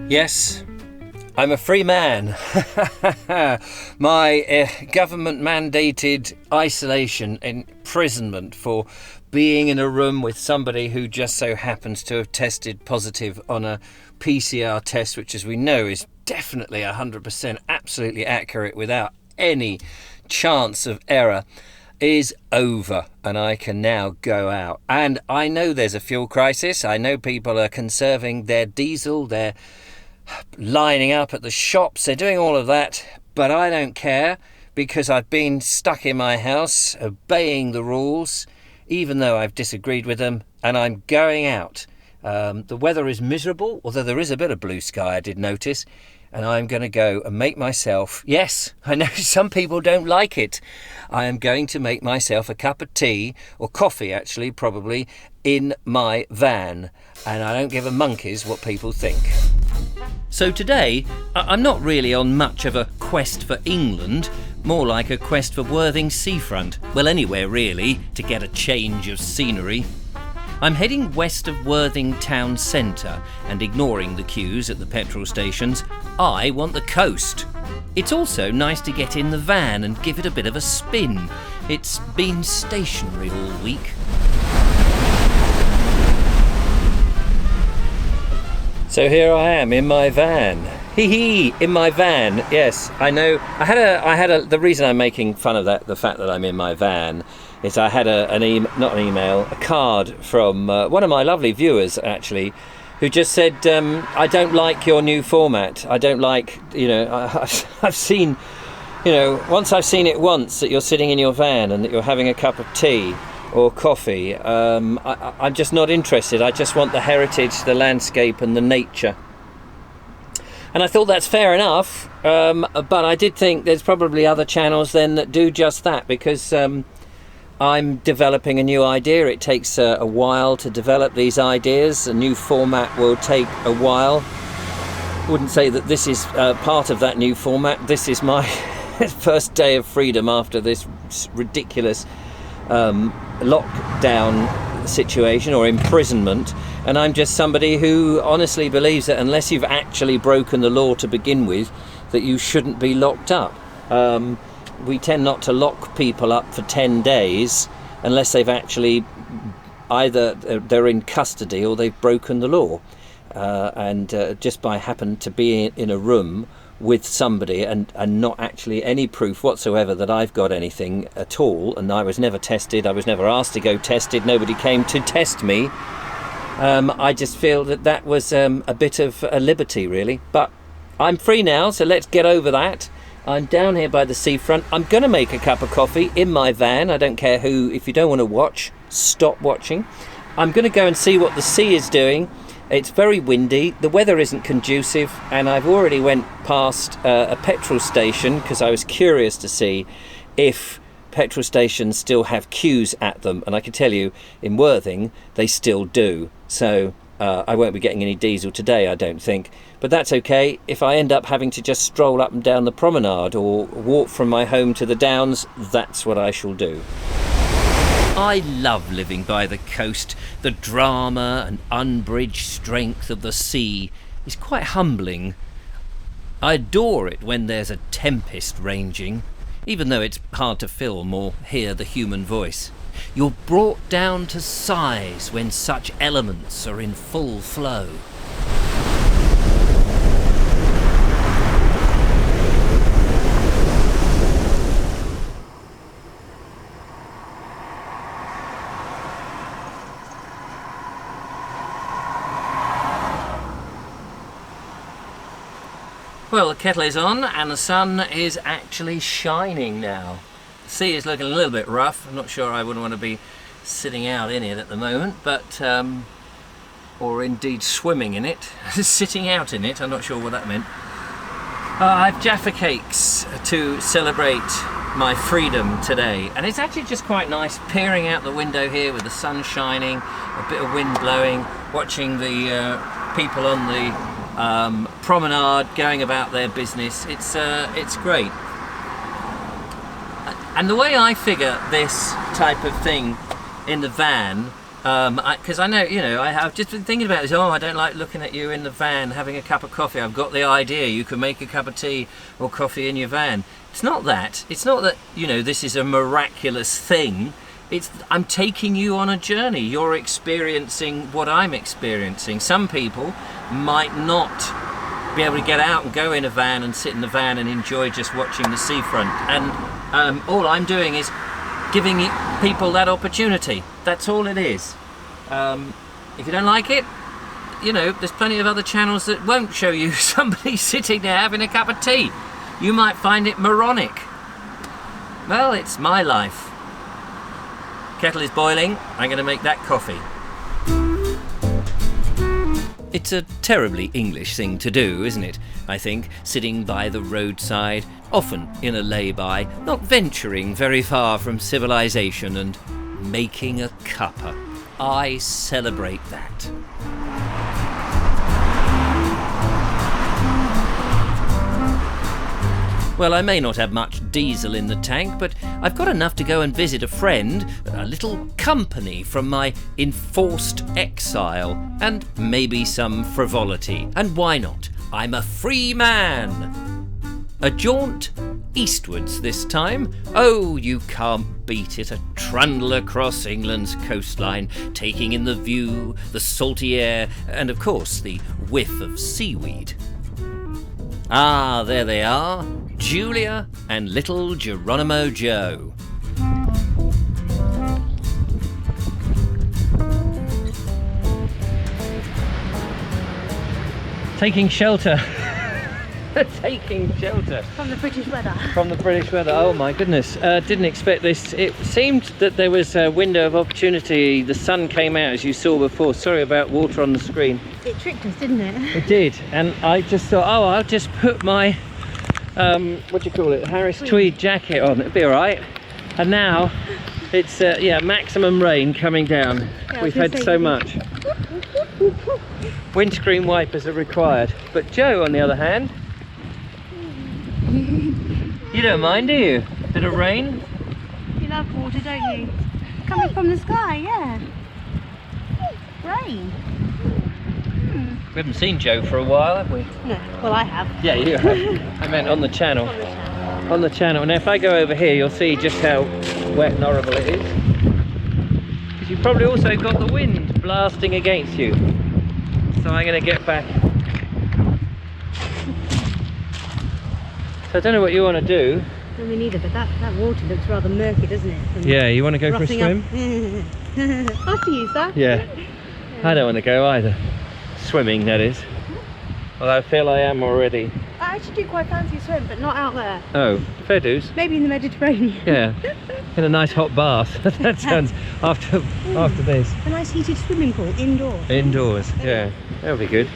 Yes, I'm a free man. My government-mandated isolation, imprisonment for being in a room with somebody who just so happens to have tested positive on a PCR test, which, as we know, is definitely 100% absolutely accurate without any chance of error, is over, and I can now go out. And I know there's a fuel crisis. I know people are conserving their diesel, they're lining up at the shops, they're doing all of that, but I don't care, because I've been stuck in my house obeying the rules even though I've disagreed with them, and I'm going out. The weather is miserable, although there is a bit of blue sky, I did notice, and I'm going to go and make myself, yes, I know some people don't like it, I am going to make myself a cup of tea, or coffee actually, probably, in my van, and I don't give a monkey's what people think. So today, I'm not really on much of a quest for England, more like a quest for Worthing seafront. Well, anywhere really, to get a change of scenery. I'm heading west of Worthing town centre, and ignoring the queues at the petrol stations, I want the coast. It's also nice to get in the van and give it a bit of a spin. It's been stationary all week. So here I am in my van. In my van. Yes, I know. The reason I'm making fun of that, the fact that I'm in my van, is I had a card from one of my lovely viewers actually, who just said, I don't like your new format. I don't like, I've seen, once I've seen it once, that you're sitting in your van and that you're having a cup of tea or coffee, I'm just not interested. I just want the heritage, the landscape and the nature. And I thought that's fair enough, but I did think there's probably other channels then that do just that, because I'm developing a new idea. It takes a while to develop these ideas. A new format will take a while. I wouldn't say that this is part of that new format. This is my first day of freedom after this ridiculous lockdown situation or imprisonment, and I'm just somebody who honestly believes that unless you've actually broken the law to begin with, that you shouldn't be locked up. We tend not to lock people up for 10 days unless they've actually either they're in custody or they've broken the law, and just by happen to be in a room with somebody and not actually any proof whatsoever that I've got anything at all, and I was never tested, I was never asked to go tested, nobody came to test me. I just feel that was a bit of a liberty really, but I'm free now, so let's get over that. I'm down here by the seafront. I'm going to make a cup of coffee in my van. I don't care who, if you don't want to watch, stop watching. I'm going to go and see what the sea is doing. It's very windy, the weather isn't conducive, and I've already went past a petrol station because I was curious to see if petrol stations still have queues at them, and I can tell you in Worthing they still do. So I won't be getting any diesel today, I don't think, but that's okay. If I end up having to just stroll up and down the promenade or walk from my home to the downs, that's what I shall do. I love living by the coast. The drama and unbridged strength of the sea is quite humbling. I adore it when there's a tempest ranging, even though it's hard to film or hear the human voice. You're brought down to sighs when such elements are in full flow. Well, the kettle is on and the sun is actually shining now. The sea is looking a little bit rough. I'm not sure I wouldn't want to be sitting out in it at the moment, but or indeed swimming in it. Sitting out in it, I'm not sure what that meant. I've Jaffa cakes to celebrate my freedom today, and it's actually just quite nice peering out the window here with the sun shining, a bit of wind blowing, watching the people on the promenade going about their business. It's great. And the way I figure this type of thing in the van, because I know, I've just been thinking about this. Oh, I don't like looking at you in the van having a cup of coffee. I've got the idea you can make a cup of tea or coffee in your van. It's not that. It's not that, this is a miraculous thing. I'm taking you on a journey. You're experiencing what I'm experiencing. Some people might not be able to get out and go in a van and sit in the van and enjoy just watching the seafront. And all I'm doing is giving people that opportunity. That's all it is. If you don't like it, there's plenty of other channels that won't show you somebody sitting there having a cup of tea. You might find it moronic. Well, it's my life. Kettle is boiling. I'm going to make that coffee. It's a terribly English thing to do, isn't it? I think, sitting by the roadside, often in a lay-by, not venturing very far from civilization, and making a cuppa. I celebrate that. Well, I may not have much diesel in the tank, but I've got enough to go and visit a friend, a little company from my enforced exile, and maybe some frivolity. And why not? I'm a free man. A jaunt eastwards this time. Oh, you can't beat it. A trundle across England's coastline, taking in the view, the salty air, and of course the whiff of seaweed. Ah, there they are, Julia and little Geronimo Joe. Taking shelter. Taking shelter. From the British weather. From the British weather. Oh my goodness. Didn't expect this. It seemed that there was a window of opportunity. The sun came out, as you saw before. Sorry about water on the screen. It tricked us, didn't it? It did. And I just thought, oh, I'll just put my, what do you call it? Harris tweed jacket on. It'll be all right. And now it's, maximum rain coming down. Yeah, we've had so much. Windscreen wipers are required. But Joe, on the other hand, you don't mind, do you? Bit of rain? You love water, don't you? Coming from the sky, yeah. Rain. We haven't seen Joe for a while, have we? No, well I have. Yeah, you have. I meant on the channel. On the channel. Now if I go over here, you'll see just how wet and horrible it is. Because you've probably also got the wind blasting against you. So I'm going to get back. So I don't know what you want to do. No, me neither, but that water looks rather murky, doesn't it? From yeah, you want to go for a swim? After you, sir. Yeah. I don't want to go either. Swimming, that is. Although I feel I am already. I actually do quite fancy a swim, but not out there. Oh, fair dues. Maybe in the Mediterranean. Yeah. In a nice hot bath. That sounds after this. A nice heated swimming pool, indoors. Indoors, yeah. That would be good.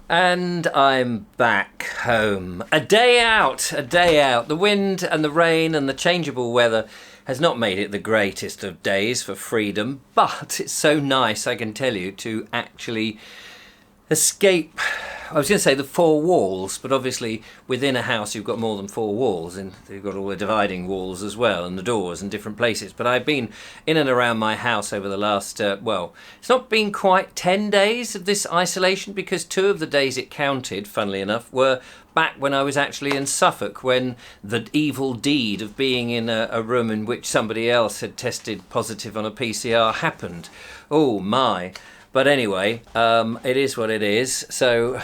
And I'm back home. A day out, a day out. The wind and the rain and the changeable weather has not made it the greatest of days for freedom, but it's so nice, I can tell you, to actually escape. I was going to say the four walls, but obviously within a house you've got more than four walls, and you've got all the dividing walls as well, and the doors and different places. But I've been in and around my house over the last, well, it's not been quite 10 days of this isolation, because 2 of the days it counted, funnily enough, were back when I was actually in Suffolk, when the evil deed of being in a room in which somebody else had tested positive on a PCR happened. Oh my. But anyway, it is what it is, so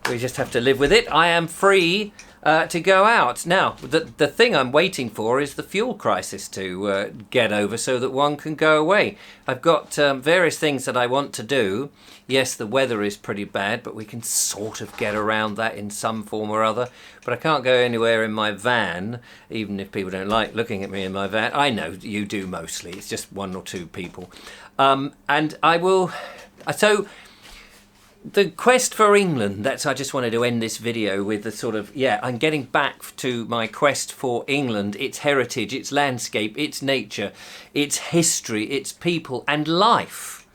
we just have to live with it. I am free to go out. Now, the thing I'm waiting for is the fuel crisis to get over so that one can go away. I've got various things that I want to do. Yes, the weather is pretty bad, but we can sort of get around that in some form or other. But I can't go anywhere in my van, even if people don't like looking at me in my van. I know you do mostly. It's just 1 or 2 people. And I will... So... The quest for England, I just wanted to end this video with the sort of, I'm getting back to my quest for England, its heritage, its landscape, its nature, its history, its people and life,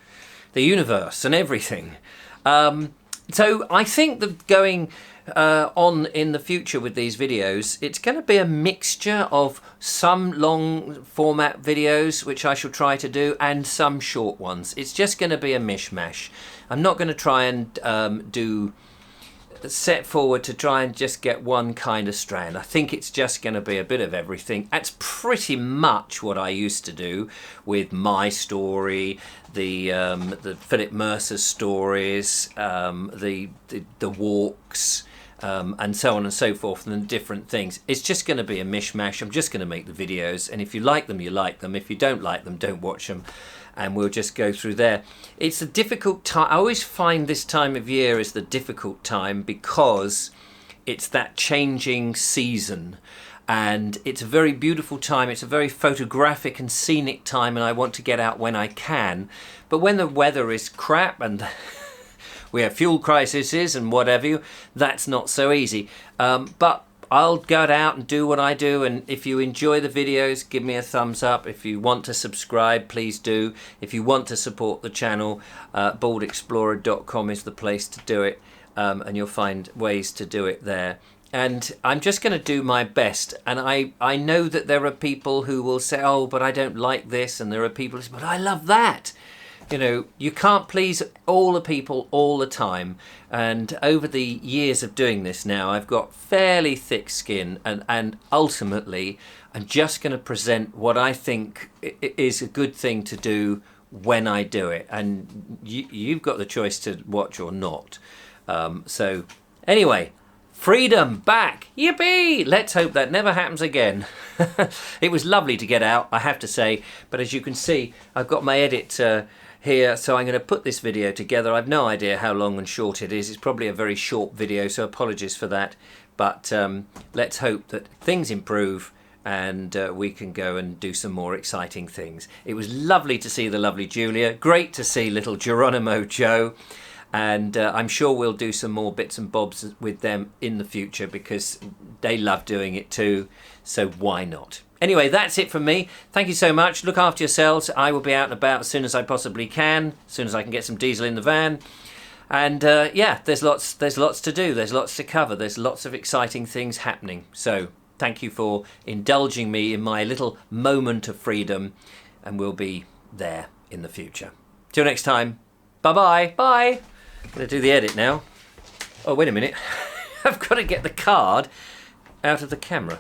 the universe and everything. So I think that going on in the future with these videos, it's going to be a mixture of some long format videos, which I shall try to do, and some short ones. It's just going to be a mishmash. I'm not going to try and set forward to try and just get one kind of strand. I think it's just going to be a bit of everything. That's pretty much what I used to do with my story, the Philip Mercer stories, the walks, and so on and so forth, and different things. It's just going to be a mishmash. I'm just going to make the videos, and if you like them, you like them. If you don't like them, don't watch them. And we'll just go through there. It's a difficult time. I always find this time of year is the difficult time because it's that changing season. And it's a very beautiful time. It's a very photographic and scenic time, and I want to get out when I can. But when the weather is crap and we have fuel crises and whatever, that's not so easy. But I'll go out and do what I do, and if you enjoy the videos, give me a thumbs up. If you want to subscribe, please do. If you want to support the channel, baldexplorer.com is the place to do it, and you'll find ways to do it there. And I'm just going to do my best, and I know that there are people who will say, oh, but I don't like this, and there are people who say, but I love that. You know, you can't please all the people all the time. And over the years of doing this now, I've got fairly thick skin, and ultimately I'm just going to present what I think is a good thing to do when I do it. And you've got the choice to watch or not. So anyway, freedom back. Yippee! Let's hope that never happens again. It was lovely to get out, I have to say. But as you can see, I've got my edit here, so I'm going to put this video together. I've no idea how long and short it is. It's probably a very short video, so apologies for that. But let's hope that things improve and we can go and do some more exciting things. It was lovely to see the lovely Julia. Great to see little Geronimo Joe. And I'm sure we'll do some more bits and bobs with them in the future because they love doing it too. So why not? Anyway, that's it from me. Thank you so much. Look after yourselves. I will be out and about as soon as I possibly can, as soon as I can get some diesel in the van. And yeah, there's lots to do. There's lots to cover. There's lots of exciting things happening. So thank you for indulging me in my little moment of freedom, and we'll be there in the future. Till next time. Bye-bye. Bye. I'm going to do the edit now. Oh, wait a minute. I've got to get the card out of the camera.